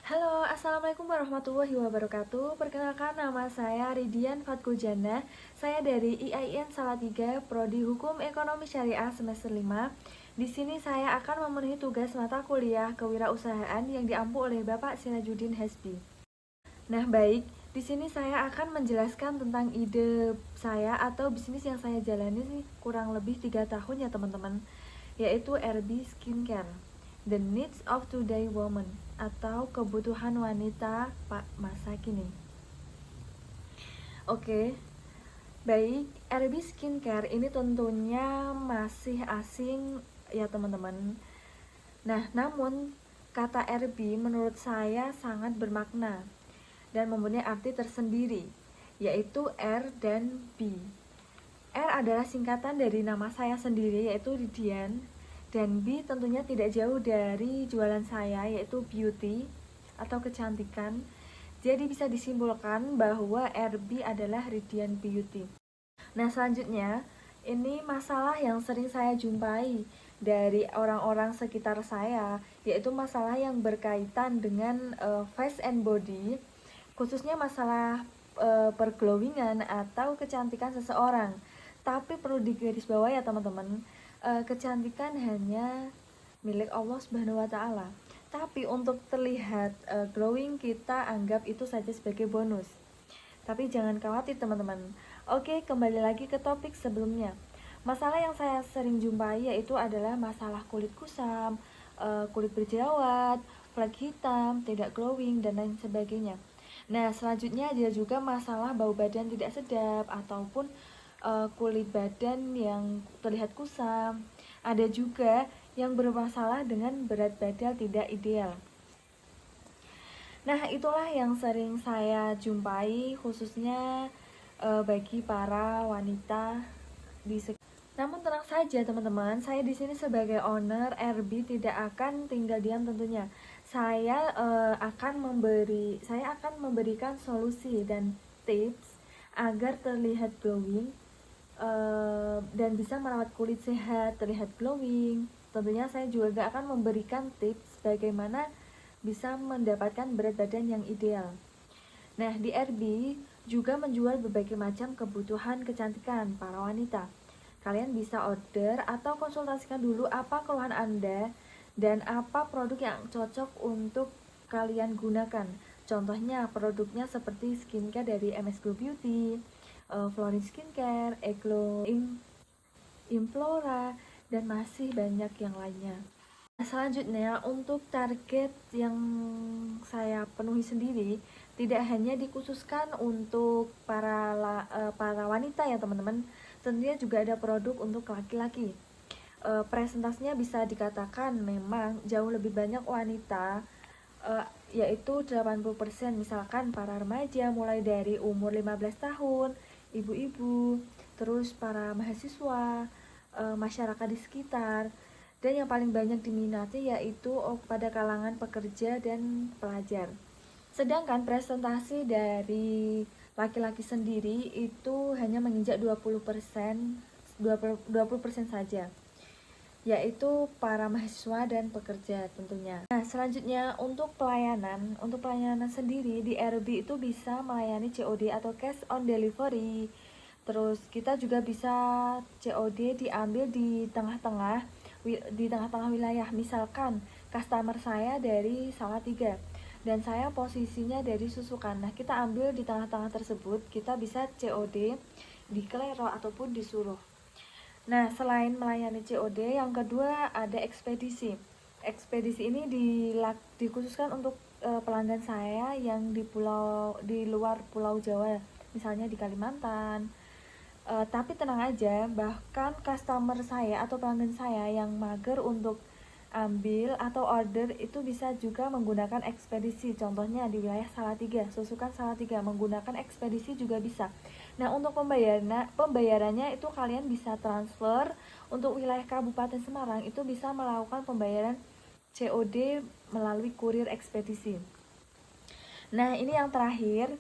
Halo, Assalamualaikum warahmatullahi wabarakatuh. Perkenalkan, nama saya Ridian Fatkujana. Saya dari IAIN Salatiga, Prodi Hukum Ekonomi Syariah semester 5. Di sini saya akan memenuhi tugas mata kuliah kewirausahaan yang diampu oleh Bapak Sirajuddin Hasbi. Nah, baik, di sini saya akan menjelaskan tentang ide saya atau bisnis yang saya jalani kurang lebih 3 tahun ya teman-teman, yaitu RB Skincare, The Needs of Today Woman, atau kebutuhan wanita Pak masa kini. Oke, baik, RB Skincare ini tentunya masih asing ya teman-teman. Nah, namun kata RB menurut saya sangat bermakna dan mempunyai arti tersendiri, yaitu R dan B. R adalah singkatan dari nama saya sendiri, yaitu Ridian, dan B tentunya tidak jauh dari jualan saya, yaitu beauty atau kecantikan. Jadi bisa disimpulkan bahwa RB adalah Ridian Beauty. Nah, selanjutnya ini masalah yang sering saya jumpai dari orang-orang sekitar saya, yaitu masalah yang berkaitan dengan face and body, khususnya masalah perglowingan atau kecantikan seseorang. Tapi perlu digarisbawahi ya teman-teman, kecantikan hanya milik Allah Subhanahu wa taala. Tapi untuk terlihat glowing, kita anggap itu saja sebagai bonus. Tapi jangan khawatir teman-teman. Oke, kembali lagi ke topik sebelumnya. Masalah yang saya sering jumpai yaitu adalah masalah kulit kusam, kulit berjerawat, flek hitam, tidak glowing, dan lain sebagainya. Nah, selanjutnya ada juga masalah bau badan tidak sedap ataupun kulit badan yang terlihat kusam. Ada juga yang bermasalah dengan berat badan tidak ideal. Nah, itulah yang sering saya jumpai khususnya bagi para wanita di sekitar. Namun tenang saja teman-teman, saya di sini sebagai owner RB tidak akan tinggal diam tentunya. Saya akan memberikan solusi dan tips agar terlihat glowing dan bisa merawat kulit sehat, terlihat glowing. Tentunya saya juga akan memberikan tips bagaimana bisa mendapatkan berat badan yang ideal. Nah, di RB juga menjual berbagai macam kebutuhan kecantikan para wanita. Kalian bisa order atau konsultasikan dulu apa keluhan Anda dan apa produk yang cocok untuk kalian gunakan. Contohnya produknya seperti skincare dari MS Glow Beauty, Florin Skincare, Implora, dan masih banyak yang lainnya. Selanjutnya, untuk target yang saya penuhi sendiri tidak hanya dikhususkan untuk para wanita ya teman-teman. Tentunya juga ada produk untuk laki-laki. Presentasinya bisa dikatakan memang jauh lebih banyak wanita, yaitu 80%, misalkan para remaja mulai dari umur 15 tahun, ibu-ibu, terus para mahasiswa, masyarakat di sekitar, dan yang paling banyak diminati yaitu pada kalangan pekerja dan pelajar. Sedangkan presentasi dari laki-laki sendiri itu hanya menginjak 20% saja, yaitu para mahasiswa dan pekerja tentunya. Nah, selanjutnya untuk pelayanan sendiri di RB itu bisa melayani COD atau cash on delivery. Terus kita juga bisa COD diambil di tengah-tengah wilayah. Misalkan customer saya dari Salatiga dan saya posisinya dari Susukan. Nah, kita ambil di tengah-tengah tersebut, kita bisa COD di Klero ataupun di Suruh. Nah, selain melayani COD, yang kedua ada ekspedisi. Ekspedisi ini dikhususkan untuk pelanggan saya yang di luar Pulau Jawa, misalnya di Kalimantan. Tapi tenang aja, bahkan customer saya atau pelanggan saya yang mager untuk ambil atau order itu bisa juga menggunakan ekspedisi. Contohnya di wilayah Salatiga, Susukan Salatiga, menggunakan ekspedisi juga bisa. Nah, untuk pembayarannya itu kalian bisa transfer. Untuk wilayah Kabupaten Semarang itu bisa melakukan pembayaran COD melalui kurir ekspedisi. Nah, ini yang terakhir,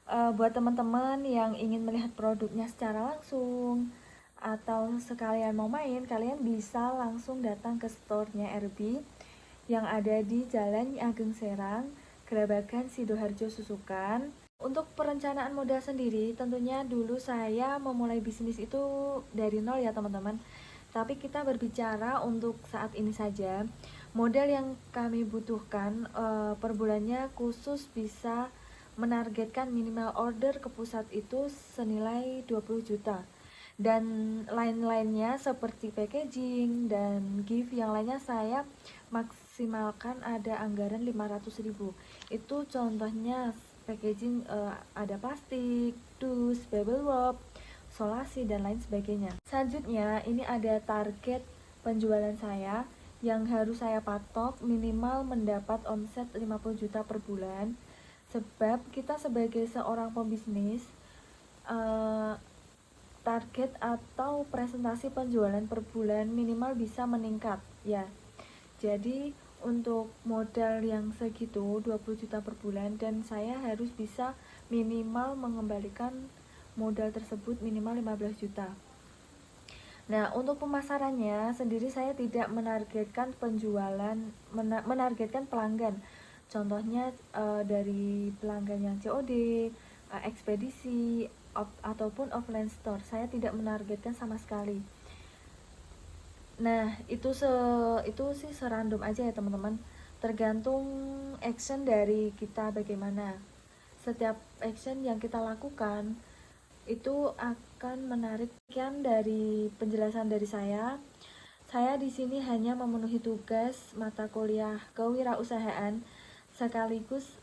buat teman-teman yang ingin melihat produknya secara langsung atau sekalian mau main, kalian bisa langsung datang ke store-nya RB yang ada di Jalan Ageng Serang, Gerabagan Sidoarjo Susukan. Untuk perencanaan modal sendiri, tentunya dulu saya memulai bisnis itu dari nol ya teman-teman. Tapi kita berbicara untuk saat ini saja, modal yang kami butuhkan per bulannya khusus bisa menargetkan minimal order ke pusat itu senilai 20 juta. Dan lain-lainnya seperti packaging dan gift yang lainnya saya maksimalkan ada anggaran 500.000. Itu contohnya packaging ada plastik, dus, bubble wrap, solasi dan lain sebagainya. Selanjutnya ini ada target penjualan saya yang harus saya patok minimal mendapat omset 50 juta per bulan. Sebab kita sebagai seorang pembisnis target atau presentasi penjualan per bulan minimal bisa meningkat ya. Jadi untuk modal yang segitu 20 juta per bulan dan saya harus bisa minimal mengembalikan modal tersebut minimal 15 juta. Nah, untuk pemasarannya sendiri saya tidak menargetkan penjualan, menargetkan pelanggan. Contohnya dari pelanggan yang COD, ekspedisi, ataupun offline store. Saya tidak menargetkan sama sekali. Nah, itu sih serandom aja ya teman-teman. Tergantung action dari kita bagaimana. Setiap action yang kita lakukan itu akan menarik. Sekian dari penjelasan dari saya. Saya di sini hanya memenuhi tugas mata kuliah kewirausahaan sekaligus